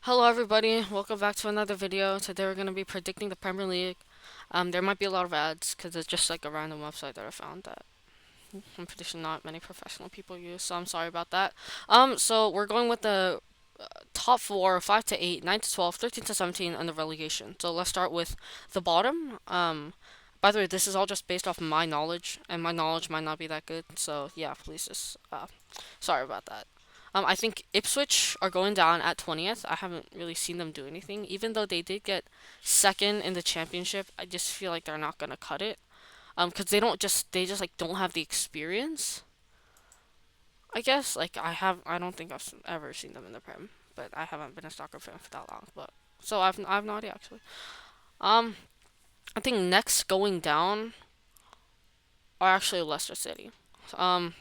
Hello everybody, welcome back to another video. Today we're going to be predicting the Premier League. There might be a lot of ads because it's just like a random website that I found that I'm pretty sure not many professional people use, so I'm sorry about that. So we're going with the top four, 5 to 8, 9 to 12, 13 to 17, and the relegation. So let's start with the bottom. By the way, this is all just based off my knowledge, and my knowledge might not be that good, so yeah, please just, sorry about that. I think Ipswich are going down at 20th. I haven't really seen them do anything. Even though they did get second in the championship, I just feel like they're not gonna cut it. Because they just like don't have the experience. I guess I don't think I've ever seen them in the Prem, but I haven't been a soccer fan for that long. But so I've no idea actually. Um, I think next going down are actually Leicester City. Um,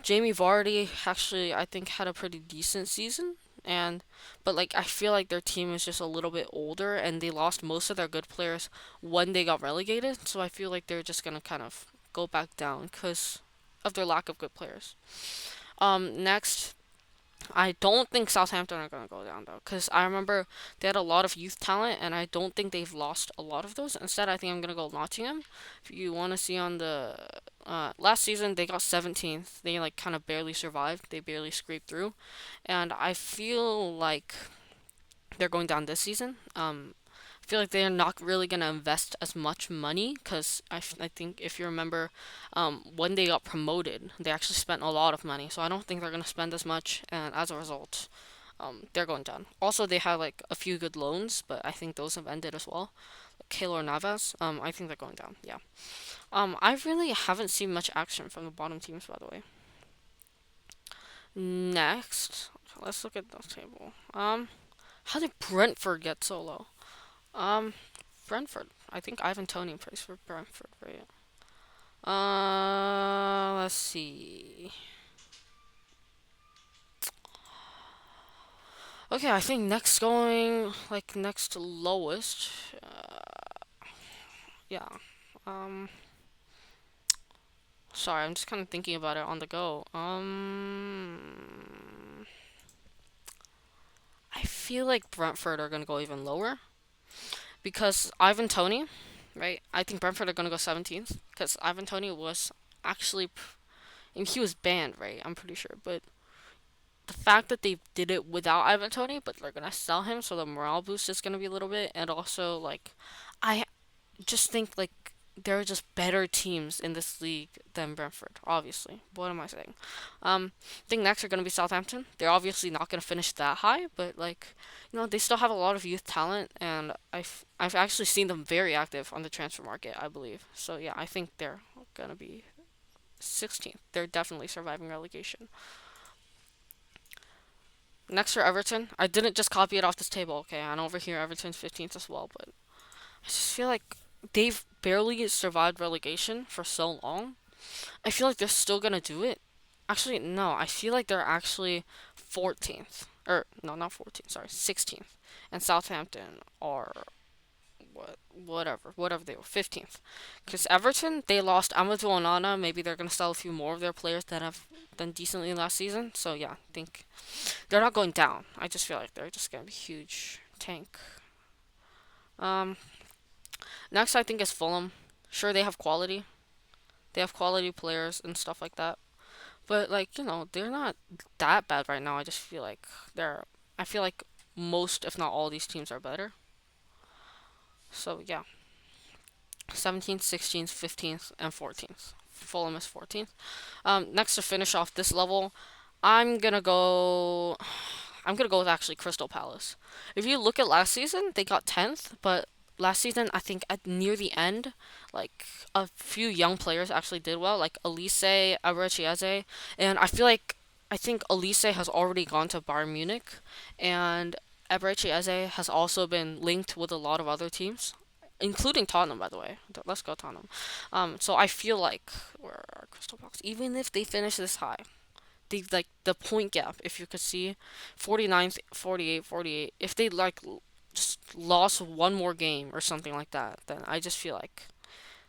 Jamie Vardy actually I think had a pretty decent season, and but like I feel like their team is just a little bit older and they lost most of their good players when they got relegated. So I feel like they're just gonna kind of go back down because of their lack of good players. Next, I don't think Southampton are going to go down though, because I remember they had a lot of youth talent, and I don't think they've lost a lot of those. Instead, I think I'm going to go Nottingham. If you want to see on the last season, they got 17th. They like kind of barely survived. They barely scraped through, and I feel like they're going down this season. I feel like they're not really going to invest as much money because I think if you remember, when they got promoted, they actually spent a lot of money. So I don't think they're going to spend as much, and as a result, they're going down. Also, they had like a few good loans, but I think those have ended as well. Keylor Navas, I think they're going down. Yeah. I really haven't seen much action from the bottom teams, by the way. Next, let's look at the table. How did Brentford get so low? Um, Brentford. I think Ivan Toney plays for Brentford, right? Let's see. Okay, I think next to lowest. Yeah. Um, Sorry, I'm just kind of thinking about it on the go. I feel like Brentford are gonna go even lower because Ivan Toney, right? I think Brentford are gonna go 17th because Ivan Toney was actually, and he was banned, right? I'm pretty sure, but the fact that they did it without Ivan Toney, but they're gonna sell him, so the morale boost is gonna be a little bit, and also like, I just think like there are just better teams in this league than Brentford. Obviously, what am I saying? I think next are gonna be Southampton. They're obviously not gonna finish that high, but like, they still have a lot of youth talent, and I've actually seen them very active on the transfer market. I believe so. Yeah, I think they're gonna be 16th. They're definitely surviving relegation. Next for Everton, I didn't just copy it off this table, okay? And over here, Everton's 15th as well, but I just feel like they've barely survived relegation for so long. I feel like they're still gonna do it. Actually, no, I feel like they're actually 14th. Or, no, not 14th, sorry, 16th. And Southampton are whatever they were 15th, because Everton they lost Amadou Onana. Maybe they're gonna sell a few more of their players that have done decently last season. So yeah, I think they're not going down. I just feel like they're just gonna be huge tank. Um, Next I think is Fulham. Sure, they have quality. They have quality players and stuff like that. But like they're not that bad right now. I just feel like they're. I feel like most, if not all, these teams are better. So yeah, 17th, 16th, 15th, and 14th. Fulham is 14th. Next to finish off this level, I'm gonna go. I'm gonna go with actually Crystal Palace. If you look at last season, they got 10th, but last season I think at near the end, like a few young players actually did well, like Elise, Abrachieze, and I think Elise has already gone to Bayern Munich, and Abrachieze has also been linked with a lot of other teams, including Tottenham, by the way. Let's go Tottenham. So I feel like where are Crystal Palace? Even if they finish this high, the point gap, if you could see 49th, 48, 48, if they like just lost one more game or something like that, then I just feel like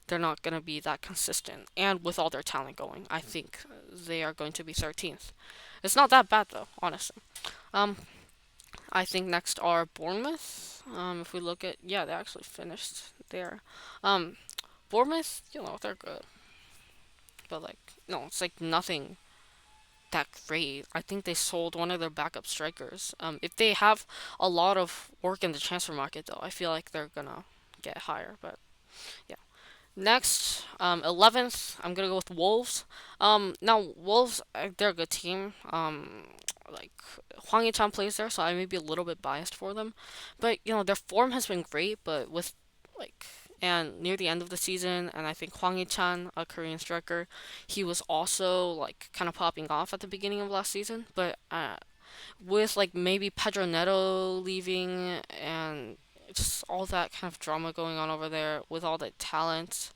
they're not going to be that consistent. And with all their talent going, I think they are going to be 13th. It's not that bad though, honestly. um I think next are Bournemouth. If we look at, yeah, they actually finished there. Um, Bournemouth, they're good, but like, no, it's like nothing that great. I think they sold one of their backup strikers. If they have a lot of work in the transfer market, though, I feel like they're gonna get higher. But yeah. Next, 11th, I'm gonna go with Wolves. Now Wolves, they're a good team. Like Hwang Hee-chan plays there, so I may be a little bit biased for them. But their form has been great, but with like and near the end of the season, and I think Hwang Hee-chan, a Korean striker, he was also like kind of popping off at the beginning of last season. But with like maybe Pedro Neto leaving and just all that kind of drama going on over there with all the talent,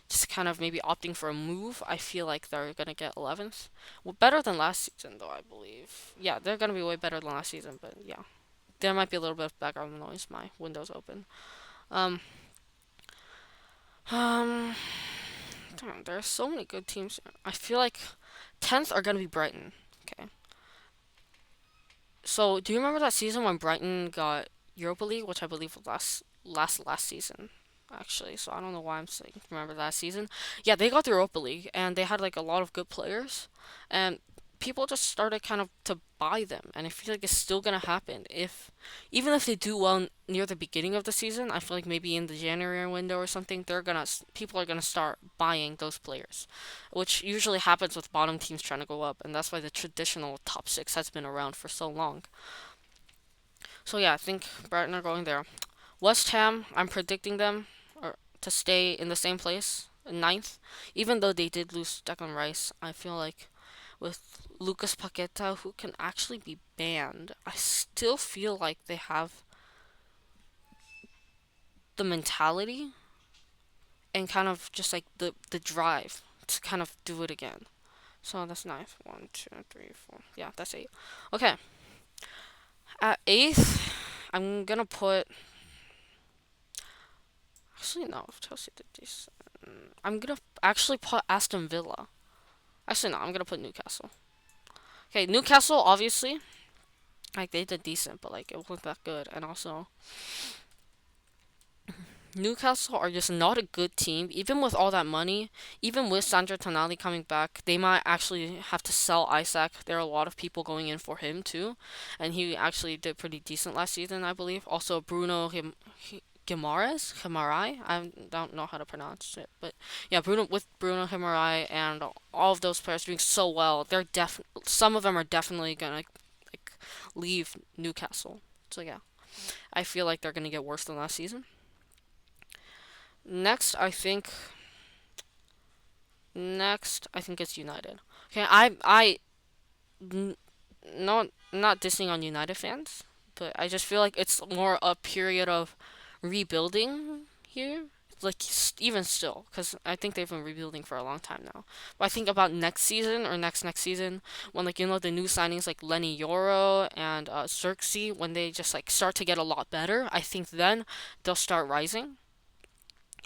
just kind of maybe opting for a move, I feel like they're gonna get 11th. Well, better than last season though, I believe. Yeah, they're gonna be way better than last season, but yeah, there might be a little bit of background noise. My window's open. Um, um, Damn, there are so many good teams. I feel like 10th are gonna be Brighton. Okay, so do you remember that season when Brighton got Europa League, which I believe was last season, actually. So I don't know why I'm saying remember that season. Yeah, they got the Europa League and they had like a lot of good players, and people just started kind of to buy them. And I feel like it's still gonna happen if even if they do well near the beginning of the season. I feel like maybe in the January window or something, people are gonna start buying those players, which usually happens with bottom teams trying to go up, and that's why the traditional top six has been around for so long. So yeah, I think Brighton are going there. West Ham, I'm predicting them to stay in the same place, in ninth. Even though they did lose Declan Rice, I feel like with Lucas Paqueta, who can actually be banned, I still feel like they have the mentality and kind of just like the drive to kind of do it again. So that's ninth. One, two, three, four. Yeah, that's eight. Okay. At eighth, I'm gonna put. Actually, no. Chelsea did this. I'm gonna actually put Aston Villa. Actually, no. I'm gonna put Newcastle. Okay, Newcastle obviously, like they did decent, but like it wasn't that good. And also, Newcastle are just not a good team. Even with all that money, even with Sandro Tonali coming back, they might actually have to sell Isaac. There are a lot of people going in for him too, and he actually did pretty decent last season, I believe. Also, Guimaraes, I don't know how to pronounce it, but yeah, Bruno Guimaraes and all of those players doing so well. Some of them are definitely gonna like leave Newcastle. So yeah, I feel like they're gonna get worse than last season. Next, I think it's United. Okay, n- not dissing on United fans, but I just feel like it's more a period of rebuilding here. Like even still, because I think they've been rebuilding for a long time now. But I think about next season or next season when like the new signings like Lenny Yoro and Xerxes, when they just like start to get a lot better, I think then they'll start rising.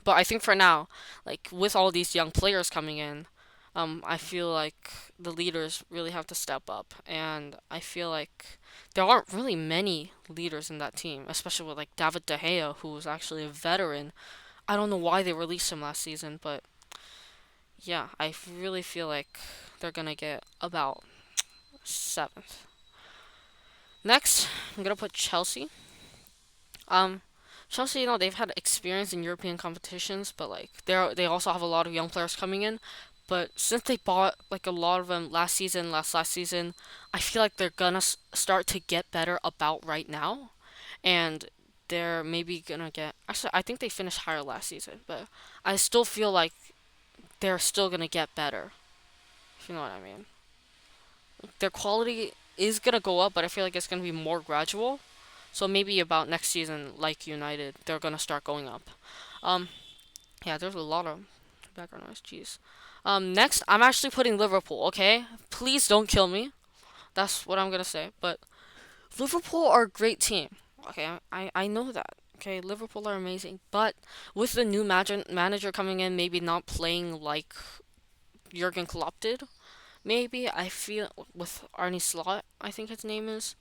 But I think for now, like with all these young players coming in, I feel like the leaders really have to step up, and I feel like there aren't really many leaders in that team, especially with like David De Gea, who was actually a veteran. I don't know why they released him last season, but yeah, I really feel like they're gonna get about seventh. Next, I'm gonna put Chelsea. Um, Chelsea, they've had experience in European competitions, but like they also have a lot of young players coming in. But since they bought like a lot of them last season, I feel like they're gonna start to get better about right now, and they're maybe gonna get. Actually, I think they finished higher last season, but I still feel like they're still gonna get better. If you know what I mean. Their quality is gonna go up, but I feel like it's gonna be more gradual. So maybe about next season, like United, they're gonna start going up. Um, yeah, there's a lot of background noise. Jeez. Next, I'm actually putting Liverpool. Okay, please don't kill me. That's what I'm gonna say. But Liverpool are a great team. Okay, I know that. Okay, Liverpool are amazing, but with the new manager coming in, maybe not playing like Jurgen Klopp did. Maybe I feel with Arne Slot, I think his name is.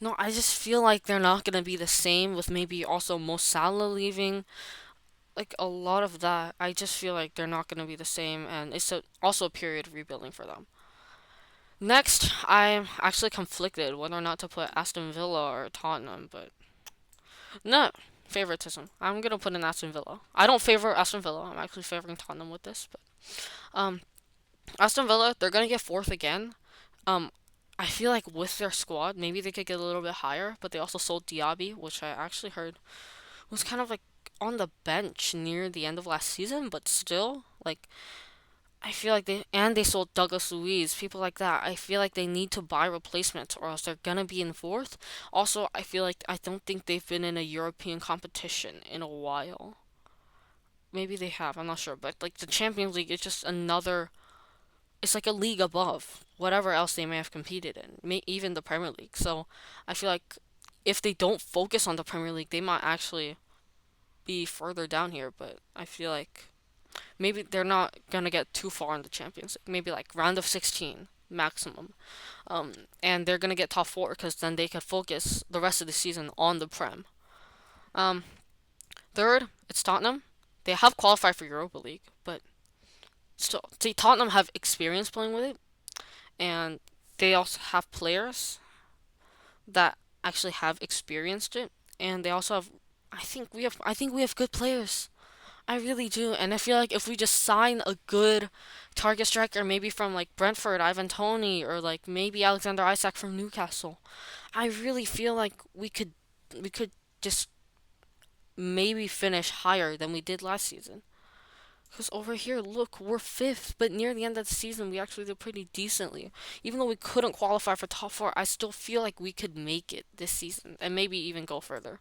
No, I just feel like they're not gonna be the same with maybe also Mo Salah leaving. Like a lot of that, I just feel like they're not gonna be the same, and it's also a period of rebuilding for them. Next, I'm actually conflicted whether or not to put Aston Villa or Tottenham, but no favoritism. I'm gonna put in Aston Villa. I don't favor Aston Villa. I'm actually favoring Tottenham with this, but um, Aston Villa, they're gonna get fourth again. Um, I feel like with their squad, maybe they could get a little bit higher, but they also sold Diaby, which I actually heard was kind of like on the bench near the end of last season, but still, like I feel like they sold Douglas Luiz, people like that. I feel like they need to buy replacements or else they're gonna be in fourth. Also, I feel like I don't think they've been in a European competition in a while. Maybe they have, I'm not sure, but like the Champions League is just another. It's like a league above whatever else they may have competed in, even the Premier League. So I feel like if they don't focus on the Premier League, they might actually be further down here. But I feel like maybe they're not gonna get too far in the Champions League. Maybe like round of 16 maximum. Um, and they're gonna get top four because then they could focus the rest of the season on the Prem. Um, Third, it's Tottenham. They have qualified for Europa League, but still, see, Tottenham have experience playing with it, and they also have players that actually have experienced it, and they also have. I think we have good players. I really do, and I feel like if we just sign a good target striker, maybe from like Brentford, Ivan Toney, or like maybe Alexander Isak from Newcastle, I really feel like we could just maybe finish higher than we did last season. Because over here, look, we're fifth, but near the end of the season, we actually did pretty decently. Even though we couldn't qualify for top four, I still feel like we could make it this season and maybe even go further.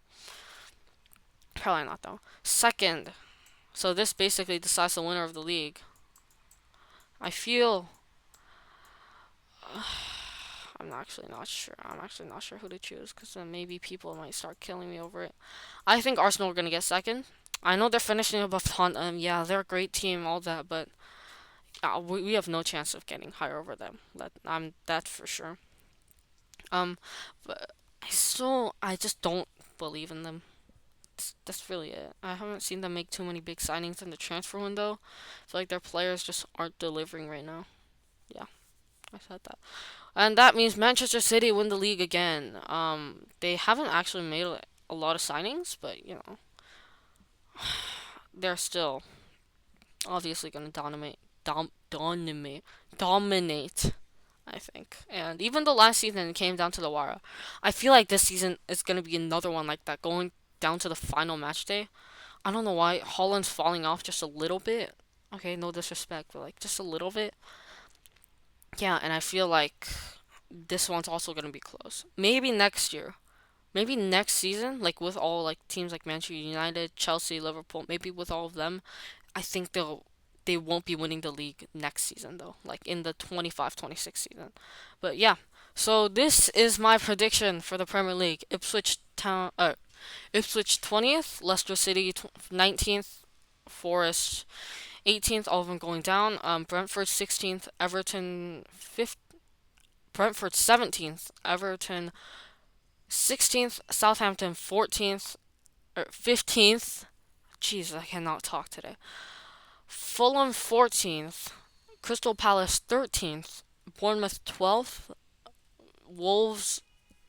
Probably not though. Second, so this basically decides the winner of the league. I feel I'm actually not sure. I'm actually not sure who to choose because then maybe people might start killing me over it. I think Arsenal are gonna get second. I know they're finishing above Tottenham. Yeah, they're a great team, all that, but we have no chance of getting higher over them. That's for sure. Um, but I just don't believe in them. That's really it. I haven't seen them make too many big signings in the transfer window. I feel like their players just aren't delivering right now. Yeah, I said that. And that means Manchester City win the league again. They haven't actually made a lot of signings, but you know, they're still obviously going to dominate. I think, and even though last season it came down to the wire, I feel like this season is going to be another one like that, going down to the final match day. I don't know why Holland's falling off just a little bit. Okay, no disrespect, but like just a little bit. Yeah, and I feel like this one's also going to be close. Maybe next year. Maybe next season, like with all like teams like Manchester United, Chelsea, Liverpool, maybe with all of them, I think they won't be winning the league next season though, like in the 25-26 season. But yeah, so this is my prediction for the Premier League. Ipswich 20th, Leicester City 19th, Forest 18th, all of them going down. Brentford 16th, Everton 5th, Brentford 17th, Everton 16th, Southampton 14th, or 15th. Jesus, I cannot talk today. Fulham 14th, Crystal Palace 13th, Bournemouth 12th, Wolves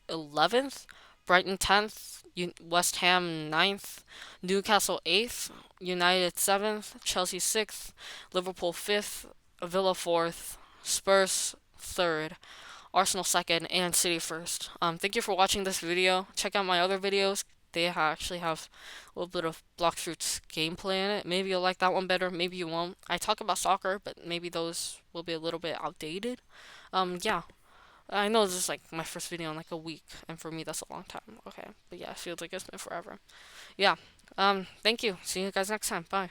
11th, Brighton 10th, West Ham 9th, Newcastle 8th, United 7th, Chelsea 6th, Liverpool 5th, Villa 4th, Spurs 3rd, Arsenal 2nd, and City 1st. Thank you for watching this video. Check out my other videos. They actually have a little bit of Blox Fruits gameplay in it. Maybe you'll like that one better, maybe you won't. I talk about soccer, but maybe those will be a little bit outdated. Yeah. I know this is like my first video in like a week, and for me that's a long time. Okay, but yeah, it feels like it's been forever. Yeah. Thank you. See you guys next time. Bye.